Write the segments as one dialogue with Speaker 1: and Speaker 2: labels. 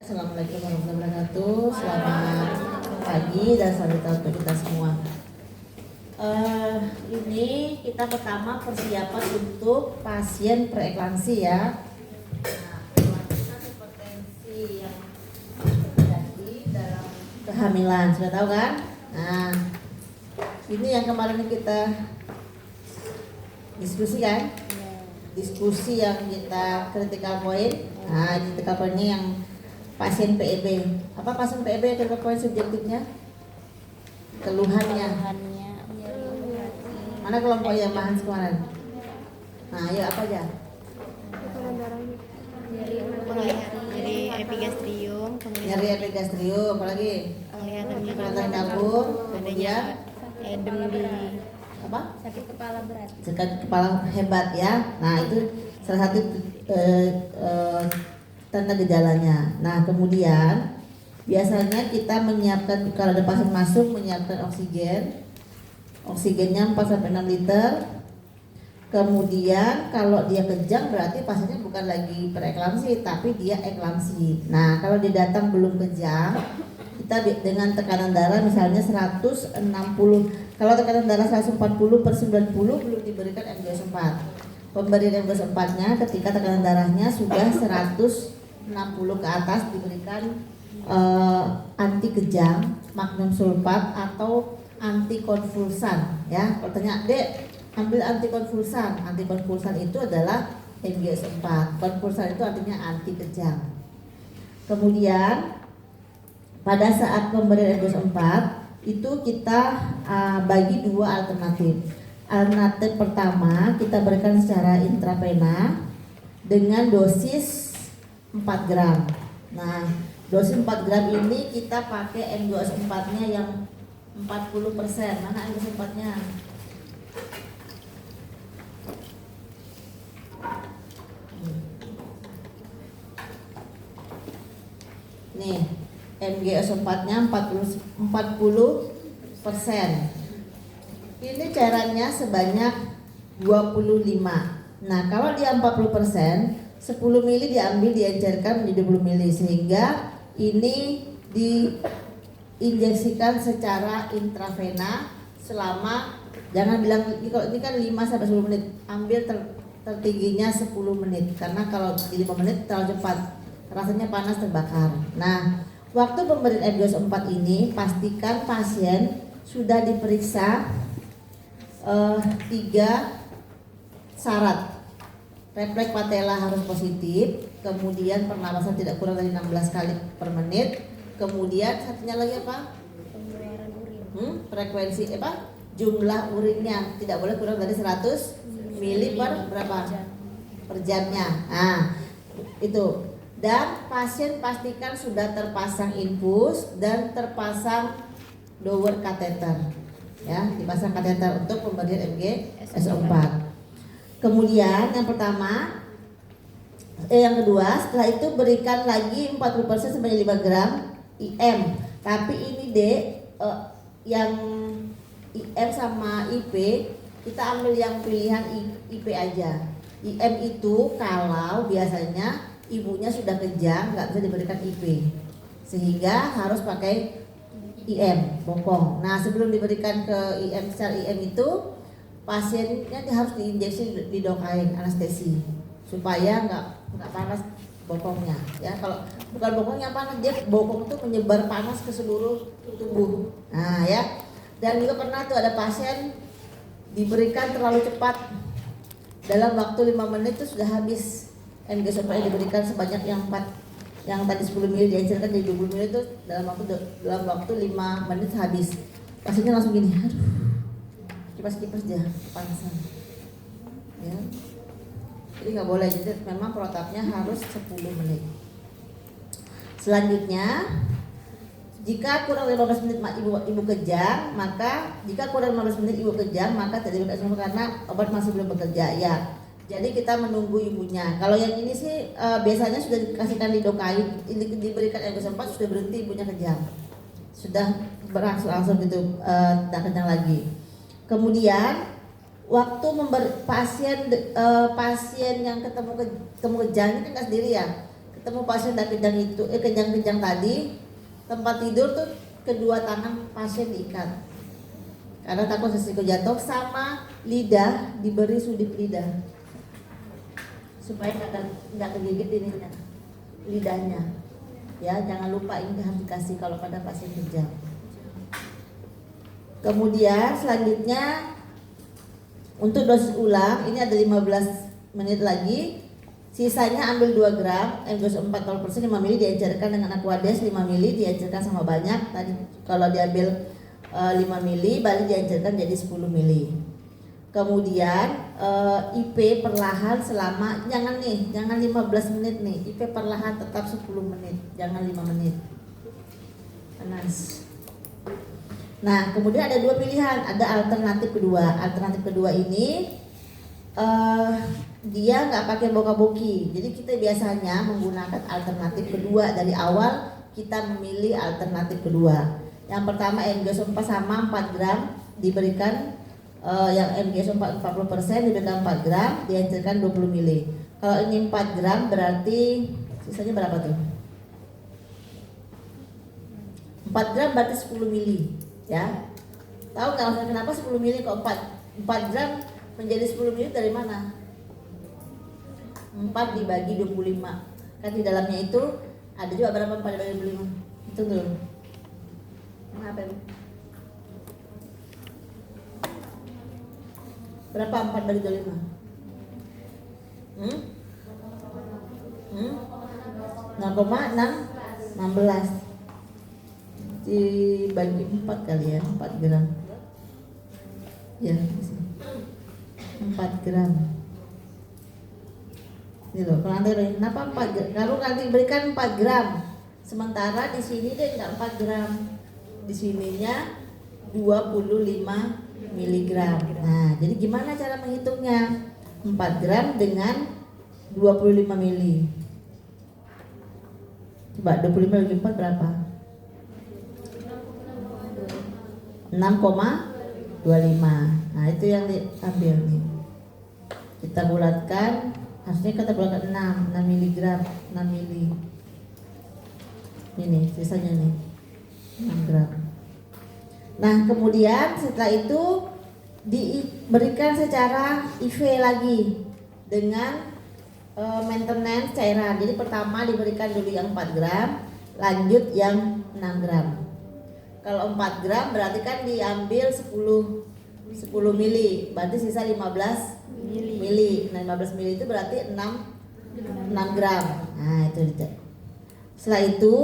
Speaker 1: Assalamualaikum warahmatullahi wabarakatuh. Selamat pagi dan selamat datang untuk kita semua. Ini kita pertama persiapan untuk pasien preeklamsi ya. Nah, preeklamsi hipertensi yang terjadi dalam kehamilan, sudah tahu kan? Nah, ini yang kemarin kita diskusikan. Diskusi yang kita critical point. Nah, critical pointnya yang pasien PEB. Apa pasien PEB critical point subjektifnya? Keluhannya. Mana kelompok yang bahas kemarin? Nah, ya apa aja?
Speaker 2: Nyeri epigastrium,
Speaker 1: Nyeri epigastrium, apalagi? Kelihatan kabur, kemudian
Speaker 2: edem di
Speaker 1: apa?
Speaker 2: sakit kepala berat.
Speaker 1: Sakit kepala hebat ya. Nah, itu salah satu tanda gejalanya. Nah, kemudian biasanya kita menyiapkan kalau ada pasien masuk menyiapkan oksigen. Oksigennya 4 sampai 6 liter. Kemudian kalau dia kejang berarti pasiennya bukan lagi preeklamsi tapi dia eklamsi. Nah, kalau dia datang belum kejang, kita dengan tekanan darah misalnya 160. Kalau tekanan darah 140/90 belum diberikan MGS4. Pemberian MGS4-nya ketika tekanan darahnya sudah 160 ke atas diberikan anti kejang, magnesium sulfat atau anti konvulsan ya. Pertanyaan, Dek, ambil anti konvulsan. Anti konvulsan itu adalah MGS4. Konvulsan itu artinya anti kejang. Kemudian pada saat pemberian MGS4 itu kita bagi dua alternatif. Alternatif pertama kita berikan secara intravena dengan dosis 4 gram. Nah, dosis 4 gram ini kita pakai MGS4-nya yang 40%. Mana MGS4-nya? Nih, MGS4-nya 40%. Ini cairannya sebanyak 25. Nah, kalau dia 40%, 10 mili diambil diencerkan menjadi 20 mili sehingga ini diinjeksikan secara intravena selama, jangan bilang kalau ini kan 5 sampai 10 menit, ambil tertingginya 10 menit karena kalau di 5 menit terlalu cepat, rasanya panas terbakar. Nah, waktu pemberian MGS4 ini pastikan pasien sudah diperiksa 3 syarat. Refleks patella harus positif, kemudian pernapasan tidak kurang dari 16 kali per menit, kemudian satunya lagi apa?
Speaker 2: Pembayaran urin.
Speaker 1: Frekuensi apa? Jumlah urinnya tidak boleh kurang dari 100 mili per berapa? Per jamnya. Nah, itu. Dan pasien pastikan sudah terpasang infus dan terpasang dower kateter. Ya, dipasang kateter untuk pemberian MGS4. Kemudian yang pertama, yang kedua, setelah itu berikan lagi 40% sebanyak 5 gram IM. Tapi ini yang IM sama IP kita ambil yang pilihan IP aja. IM itu kalau biasanya ibunya sudah kejang nggak bisa diberikan IP, sehingga harus pakai IM bokong. Nah, sebelum diberikan ke IM secara IM itu pasiennya harus diinjeksi lidocain anestesi supaya nggak panas bokongnya ya. Kalau bukan bokongnya panas, dia bokong itu menyebar panas ke seluruh tubuh. Nah ya, dan juga pernah tuh ada pasien diberikan terlalu cepat, dalam waktu 5 menit itu sudah habis MGS4 yang diberikan sebanyak yang 4, yang tadi 10 mili diencerkan jadi 20 mili itu dalam waktu 5 menit habis. Pasiennya langsung gini, aduh, kipas-kipas aja panasan ya. Jadi nggak boleh, jadi memang protapnya harus 10 menit. Selanjutnya, jika kurang 15 menit ibu kejang, maka jika kurang 15 menit ibu kejang maka tidak diberikan karena obat masih belum bekerja ya. Jadi kita menunggu ibunya. Kalau yang ini sih biasanya sudah dikasihkan lidocain, diberikan MGS4 sudah berhenti ibunya kejang, sudah berangsur-angsur gitu, tidak kejang lagi. Kemudian waktu pasien yang ketemu kejang ini kan nggak sendiri ya. ketemu pasien dan kejang-kejang tadi, tempat tidur tuh kedua tangan pasien diikat karena takut resiko jatuh, sama lidah diberi sudip lidah supaya nggak kegigit ininya lidahnya. Ya, jangan lupa ini harus dikasih kalau pada pasien kejang. Kemudian selanjutnya untuk dosis ulang ini ada 15 menit lagi. Sisanya ambil 2 gram Emgos 4 0% 5 mili diencerkan dengan Aquades 5 mili diencerkan sama banyak. Tadi kalau diambil 5 mili balik diencerkan jadi 10 mili. Kemudian IP perlahan selama jangan 15 menit nih. IP perlahan tetap 10 menit, jangan 5 menit. Panas. Nah, kemudian ada 2 pilihan, ada alternatif kedua. Alternatif kedua ini dia nggak pakai boka-boki. Jadi kita biasanya menggunakan alternatif kedua dari awal, kita memilih alternatif kedua. Yang pertama Emgos 4 sama 4 gram diberikan yang Emgos 40% diberikan 4 gram dihancurkan 20 mili. Kalau ini 4 gram berarti sisanya berapa tuh? 4 gram berarti 10 mili ya. Tahu nggak maksudnya kenapa 10 mili kok 4 gram menjadi 10 mili dari mana? 4 dibagi 25. Kan di dalamnya itu ada juga berapa 4 dibagi 25? Itu dulu. Apa ini? Berapa 4 bagi 25? 0,16 dibagi 4 kali ya, 4 gram ya, 4 gram ini loh. Kalau nanti kenapa 4 gram? Kalau nanti berikan 4 gram sementara di sini deh nggak 4 gram, di sininya 25 miligram. Nah, jadi gimana cara menghitungnya? 4 gram dengan 25 mili. Coba 25 bagi 4 berapa? 6,25. Nah, itu yang diambil nih. Kita bulatkan, harusnya kita bulatkan 6 miligram, 6 mili. Ini sisanya nih 6 gram. Nah, kemudian setelah itu diberikan secara IV lagi dengan maintenance cairan. Jadi pertama diberikan dulu yang 4 gram, lanjut yang 6 gram. Kalau 4 gram berarti kan diambil 10 mili, berarti sisa 15 mili. Nah, 15 mili itu berarti 6 gram. Nah, itu dicek. Setelah itu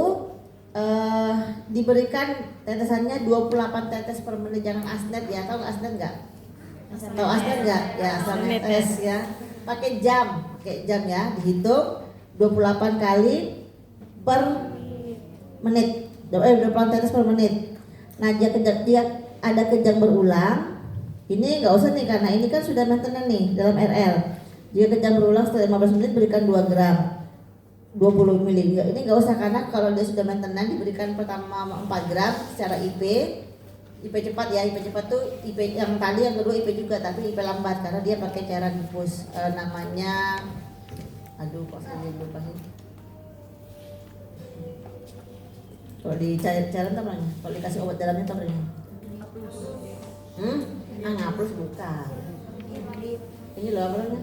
Speaker 1: diberikan tetesannya 28 tetes per menit, jangan asnet ya. Tahu asnet enggak? Tahu asnet enggak? Ya, asal netes ya. Pakai jam ya, dihitung 28 kali per menit. 28 tetes per menit. Nah, dia ada kejang berulang. Ini enggak usah nih karena ini kan sudah maintenance nih dalam RL. Jika kejang berulang setelah 15 menit berikan 2 gram. 20 mili. Ini enggak usah karena kalau dia sudah maintenance diberikan pertama 4 gram secara IP cepat ya. IP cepat tuh IP yang tadi, yang kedua IP juga, tapi IP lambat karena dia pakai cairan infus namanya kok saya lupa sih. Kalau di cairan apa namanya? Kalau dikasih obat dalamnya apa namanya? Ngaplus bukan. Ini loh apa namanya?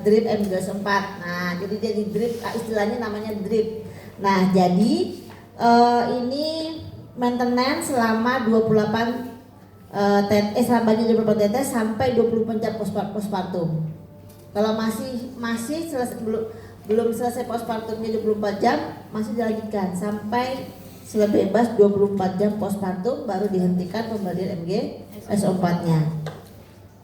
Speaker 1: Drip Emgos 4. Nah, jadi drip, istilahnya namanya drip. Nah, jadi ini maintenance selama 28 selama 24 tetes sampai 24 jam postpartum. Kalau masih selesai, belum selesai postpartumnya 24 jam, masih dilanjutkan sampai setelah bebas 24 jam postpartum baru dihentikan pemberian MgSO4-nya.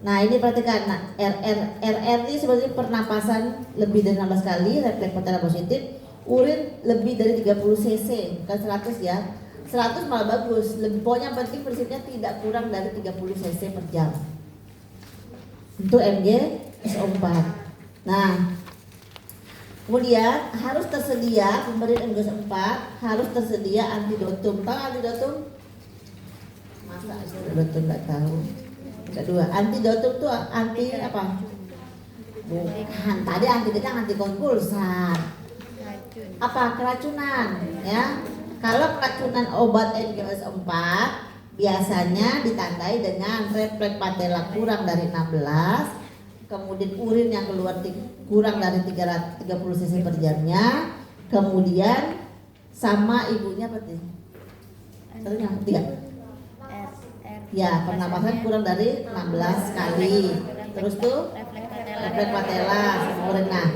Speaker 1: Nah, ini perhatikan. Nah, RR ini seperti pernapasan lebih dari 16 kali, refleks pertanda positif, urin lebih dari 30 cc, bukan 100 ya. 100 malah bagus. Pokoknya penting prinsipnya tidak kurang dari 30 cc per jam. Untuk MgSO4. Nah, kemudian harus tersedia pemberian MgSO4, harus tersedia antidotum. Tahu antidotum? Masa antidotum nggak tahu? Kedua, antidotum itu anti apa? Bukan, tadi antibiotik antikonvulsan.
Speaker 2: Racun.
Speaker 1: Apa? Keracunan, ya. Kalau keracunan obat NGS 4 biasanya ditandai dengan refleks patella kurang dari 16, kemudian urin yang keluar kurang dari 30 cc per jamnya, kemudian sama ibunya berarti ternyata tiga. Ya, pernapasan kurang dari 16 kali. Terus tuh refleks patella sama urin. Nah,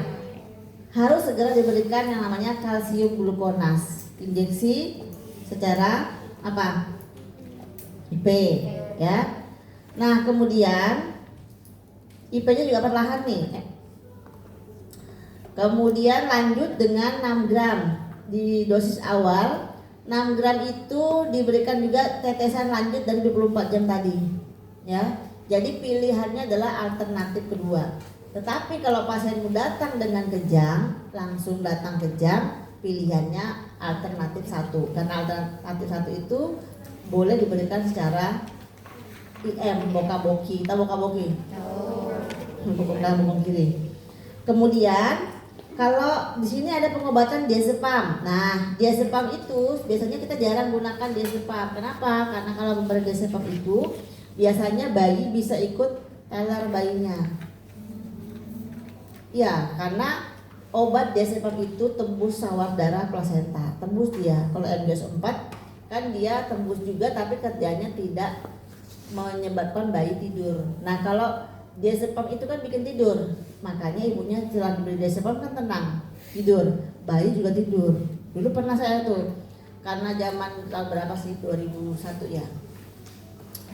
Speaker 1: harus segera diberikan yang namanya kalsium glukonas, injeksi secara apa? IP, ya. Nah, kemudian IP-nya juga perlahan nih. Kemudian lanjut dengan 6 gram di dosis awal. 6 gram itu diberikan juga tetesan lanjut dari 24 jam tadi, ya. Jadi pilihannya adalah alternatif kedua. Tetapi kalau pasienmu datang dengan kejang, langsung datang kejang, pilihannya alternatif 1. Karena alternatif 1 itu boleh diberikan secara IM, boka-boki. Tahu boka-boki? Bokong kanan, bokong kiri. Kemudian kalau di sini ada pengobatan diazepam. Nah, diazepam itu biasanya kita jarang gunakan diazepam. Kenapa? Karena kalau memberi diazepam itu biasanya bayi bisa ikut teler bayinya. Ya, karena obat diazepam itu tembus sawar darah plasenta, tembus dia. Kalau NGS 4 kan dia tembus juga, tapi kerjanya tidak menyebabkan bayi tidur. Nah, kalau diazepam itu kan bikin tidur, makanya ibunya setelah diberi diazepam kan tenang, tidur, bayi juga tidur. Dulu pernah saya tuh, karena zaman tahun berapa sih, 2001 ya,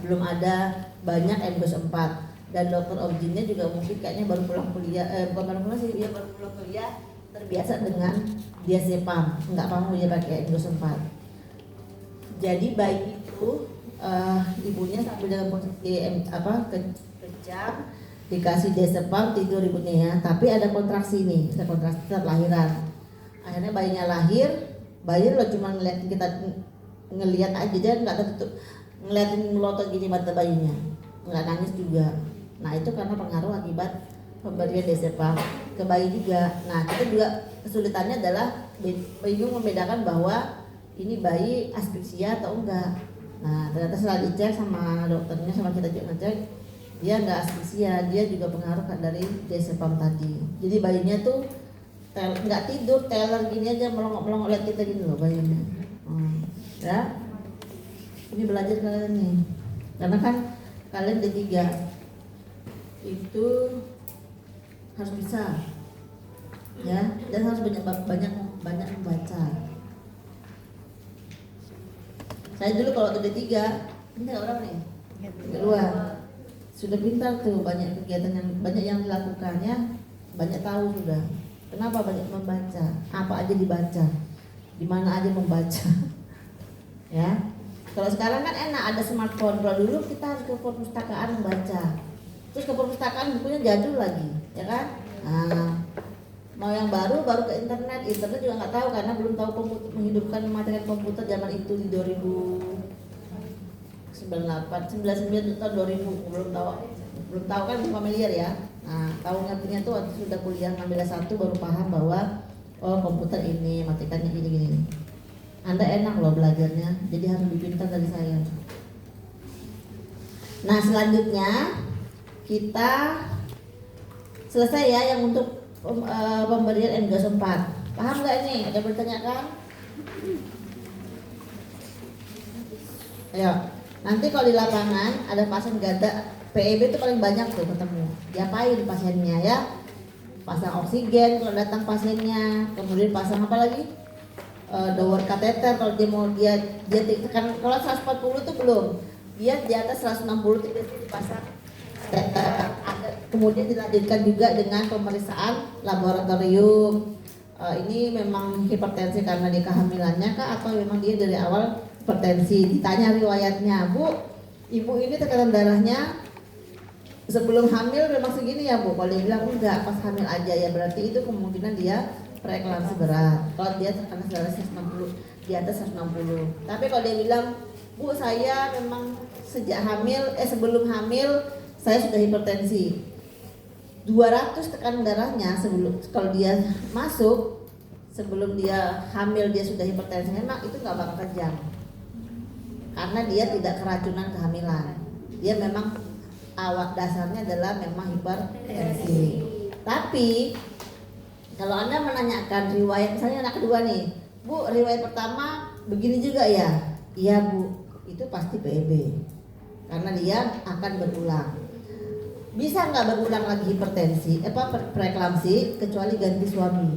Speaker 1: belum ada banyak NGS 4 dan dokter objinnya juga mungkin kayaknya baru pulang kuliah, bukan baru pulang sih, dia baru pulang kuliah, terbiasa dengan diazepam, nggak mau dia pakai NGS 4. Jadi bayi itu ibunya sambil dalam posisi kejang, dikasih diazepam, tidur ibunya ya, tapi ada kontraksi nih, ada kontraksi saat lahiran. Akhirnya bayinya lahir, bayi lo cuma ngeliatin, kita ngeliat aja, dia nggak tertutup, ngeliatin melotot gini mata bayinya, nggak nangis juga. Nah itu karena pengaruh akibat pemberian diazepam ke bayi juga. Nah kita juga kesulitannya adalah bingung membedakan bahwa ini bayi asfiksia atau enggak. Nah ternyata setelah dicek sama dokternya, sama kita juga ngecek, dia enggak asfiksia, dia juga pengaruh dari diazepam tadi. Jadi bayinya tuh enggak tidur, teler gini aja, melongok-melongok lihat kita gini loh bayinya. Ya, ini belajar kalian nih, karena kan kalian D3 itu harus bisa, ya, dan harus banyak membaca. Saya dulu kalau udah D3, ini orang nih, keluar, sudah pintar tuh, banyak kegiatan yang banyak yang dilakukannya, banyak tahu sudah. Kenapa banyak membaca? Apa aja dibaca, di mana aja membaca, ya. Kalau sekarang kan enak, ada smartphone. Kalau dulu kita harus ke perpustakaan membaca, terus ke perpustakaan bukunya jadul lagi, ya kan? Nah, mau yang baru ke internet juga nggak tahu karena belum tahu menghidupkan materi komputer zaman itu di 2098, 99 tahun 2000 belum tahu kan, familiar ya. Nah, tahu ngertinya tuh waktu sudah kuliah ngambil S1 baru paham bahwa oh komputer ini matikannya gini. Anda enak loh belajarnya, jadi harus lebih pintar dari saya. Nah selanjutnya kita selesai ya yang untuk pemberian NGS 4. Paham nggak ini? Ada bertanyakan? Ayo, nanti kalau di lapangan ada pasien gada PEB itu paling banyak tuh ketemu. Diapain pasiennya ya? Pasang oksigen kalau datang pasiennya, kemudian pasang apa lagi? Dower kateter kalau dia mau dia tekan, kalau 140 itu belum, dia di atas 160 tidak dipasang kateter. Kemudian dilanjutkan juga dengan pemeriksaan laboratorium. Ini memang hipertensi karena dia kehamilannya kah atau memang dia dari awal hipertensi? Ditanya riwayatnya, Bu, ibu ini tekanan darahnya sebelum hamil memang segini ya Bu? Kalau dia bilang enggak, pas hamil aja ya, berarti itu kemungkinan dia preeklamsi berat. Kalau dia tekanan darah 160, di atas 160. Tapi kalau dia bilang, Bu saya memang sejak hamil, sebelum hamil saya sudah hipertensi, 200 tekanan darahnya sebelum, kalau dia masuk sebelum dia hamil dia sudah hipertensi, memang itu nggak bakal kejang karena dia tidak keracunan kehamilan. Dia memang awak dasarnya adalah memang hipertensi. Tapi kalau Anda menanyakan riwayat, misalnya anak kedua nih, Bu, riwayat pertama begini juga ya? Iya Bu, itu pasti PEB karena dia akan berulang. Bisa nggak berulang lagi hipertensi, preeklamsi kecuali ganti suami.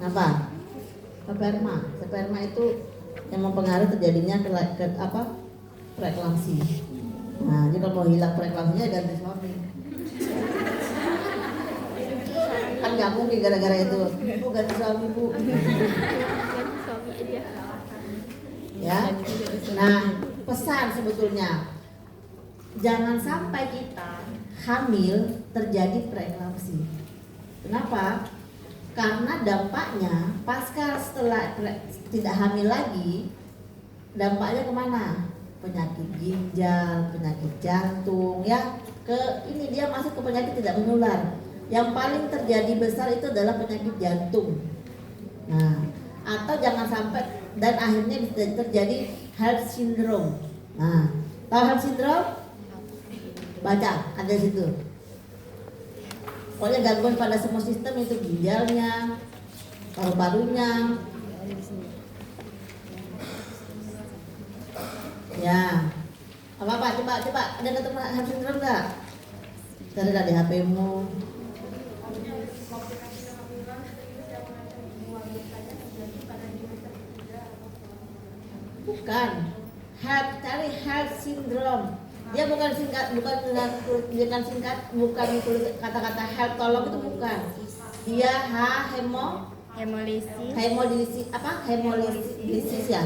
Speaker 1: Apa? Sperma itu yang mempengaruhi terjadinya preeklamsi. Nah, jadi kalau mau hilang preeklamsinya ganti suami. Kan nggak mungkin gara-gara itu. Bu, ganti suami Bu. Ya. Nah, pesan sebetulnya jangan sampai kita hamil terjadi preeklamsi. Kenapa? Karena dampaknya pasca setelah tidak hamil lagi, dampaknya kemana? Penyakit ginjal, penyakit jantung, ya. Ini dia masuk ke penyakit tidak menular. Yang paling terjadi besar itu adalah penyakit jantung. Nah, atau jangan sampai dan akhirnya bisa terjadi heart syndrome. Nah, tahu heart syndrome? Baca, ada di situ. Pokoknya gangguan pada semua sistem itu, ginjalnya, paru-parunya. Ya, apa coba ada ketemu heart syndrome nggak? Cari di HP-mu. Bukan, cari heart syndrome. Dia bukan dengan singkat, bukan kata-kata heart, tolong itu bukan. Dia hemolisis ya?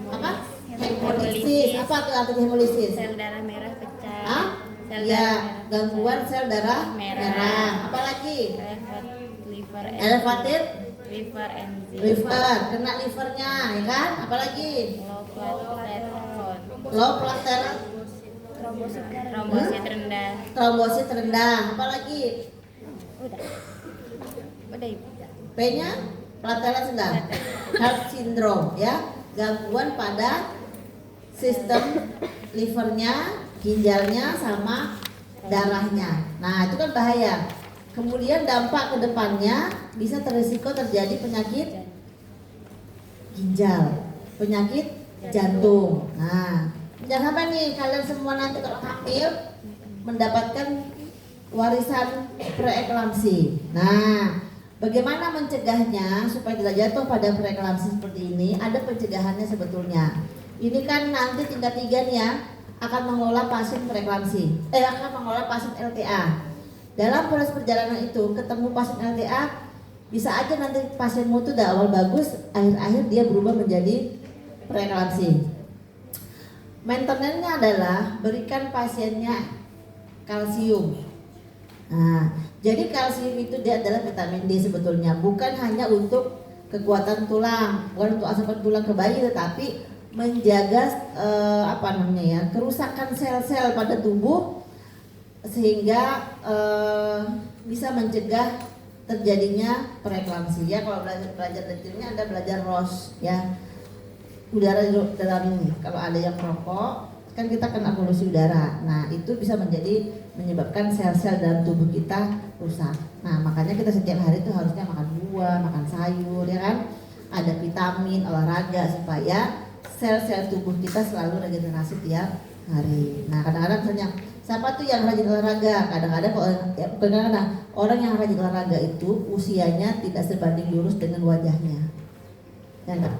Speaker 1: Apa? Hemolisis. Apa tuh arti hemolisis?
Speaker 2: Sel darah merah pecah.
Speaker 1: Hah? Ya, gangguan sel darah merah. Apalagi? Elevated
Speaker 2: liver enzyme.
Speaker 1: Liver, kena livernya, ya kan? Apalagi? Low platelet.
Speaker 2: Trombosit rendah.
Speaker 1: Trombosit rendah. Apalagi?
Speaker 2: Udah Ibu.
Speaker 1: P-nya platelet rendah. Heart syndrome, ya. Gangguan pada sistem livernya, ginjalnya, sama darahnya. Nah, itu kan bahaya. Kemudian dampak ke depannya bisa berisiko terjadi penyakit ginjal, penyakit jantung. Nah, jangan sampai nih kalian semua nanti kalau hamil mendapatkan warisan preeklamsi. Nah, bagaimana mencegahnya supaya tidak jatuh pada preeklamsi seperti ini? Ada pencegahannya sebetulnya. Ini kan nanti tingkat 3 nih ya, akan mengelola pasien preeklamsi. Akan mengelola pasien LTA. Dalam proses perjalanan itu ketemu pasien LTA, bisa aja nanti pasienmu itu udah awal bagus, akhir-akhir dia berubah menjadi preeklamsi. Maintenance-nya adalah berikan pasiennya kalsium. Nah, jadi kalsium itu dia adalah vitamin D sebetulnya, bukan hanya untuk kekuatan tulang, bukan untuk asupan tulang ke bayi, tetapi menjaga kerusakan sel-sel pada tubuh sehingga bisa mencegah terjadinya preeklamsi. Ya, kalau belajar detailnya Anda belajar ROS ya, udara di dalam ini. Kalau ada yang merokok kan kita kena polusi udara. Nah, itu bisa menyebabkan sel-sel dalam tubuh kita rusak. Nah, makanya kita setiap hari itu harusnya makan buah, makan sayur, ya kan? Ada vitamin, olahraga supaya sel-sel tubuh kita selalu regenerasi tiap hari. Nah, kadang-kadang misalnya siapa tuh yang rajin olahraga? Kadang-kadang orang yang rajin olahraga itu usianya tidak sebanding lurus dengan wajahnya. Ya enggak?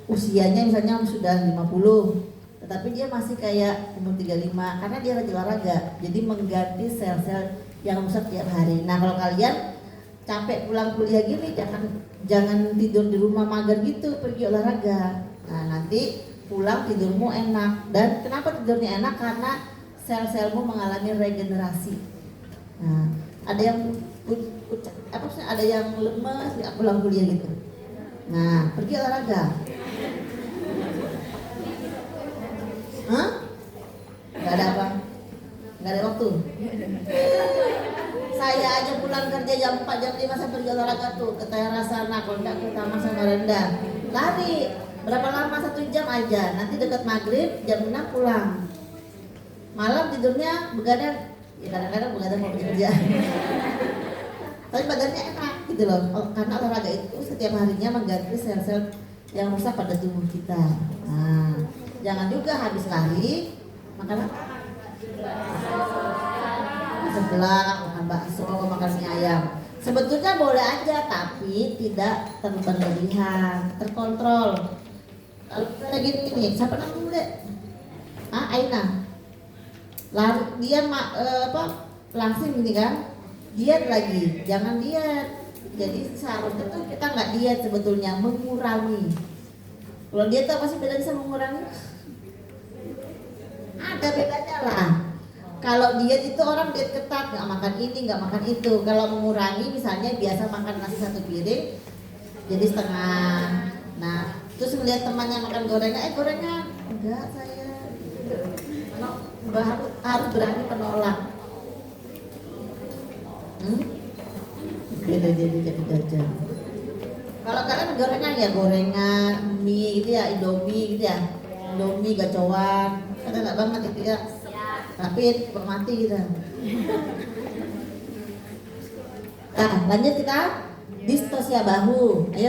Speaker 1: Usianya misalnya sudah 50, tetapi dia masih kayak umur 35 karena dia rajin olahraga. Jadi mengganti sel-sel yang rusak tiap hari. Nah, kalau kalian capek pulang kuliah gini, jangan tidur di rumah mager gitu, pergi olahraga. Nah, nanti pulang tidurmu enak. Dan kenapa tidurnya enak? Karena sel-selmu mengalami regenerasi. Nah, ada yang ada yang lemes nggak pulang kuliah gitu. Nah, pergi olahraga. Hah? Nggak ada apa? Nggak ada waktu? Saya aja pulang kerja jam 4, jam 5 saya pergi olahraga tuh ke teras sana, kalau enggak ke Taman Samarinda. Lari, berapa lama? 1 jam aja. Nanti dekat maghrib, jam 6 pulang. Malam tidurnya begadang, ya kadang-kadang begadang mau bekerja. Tapi badannya enak gitu loh, karena olahraga itu setiap harinya mengganti sel-sel yang rusak pada tubuh kita. Nah, jangan juga habis lari makan apa? Sebelah, makan bakso, makan mie ayam. Sebetulnya boleh aja, tapi tidak berlebihan, terkontrol. Kalau kayak gini, siapa namanya Dek? Aina. Lari, dia langsing gini kan? Diet lagi, jangan diet. Jadi seharusnya tuh kita nggak diet sebetulnya, mengurangi. Kalau diet apa sih bedanya sama mengurangi? Ada bedanya lah. Kalau diet itu orang diet ketat, nggak makan ini, nggak makan itu. Kalau mengurangi, misalnya biasa makan nasi 1 piring, jadi setengah. Nah, terus melihat temannya makan gorengan, gorengan, enggak saya. Harus berani menolak. Beda jadi jajan. Kalau kalian gorengan ya gorengan, mie gitu ya, Indomie gitu ya, Indomie gacoan, kan enak banget itu ya. Tapi mati gitu. Nah, lanjut kita distosia bahu. Ayo.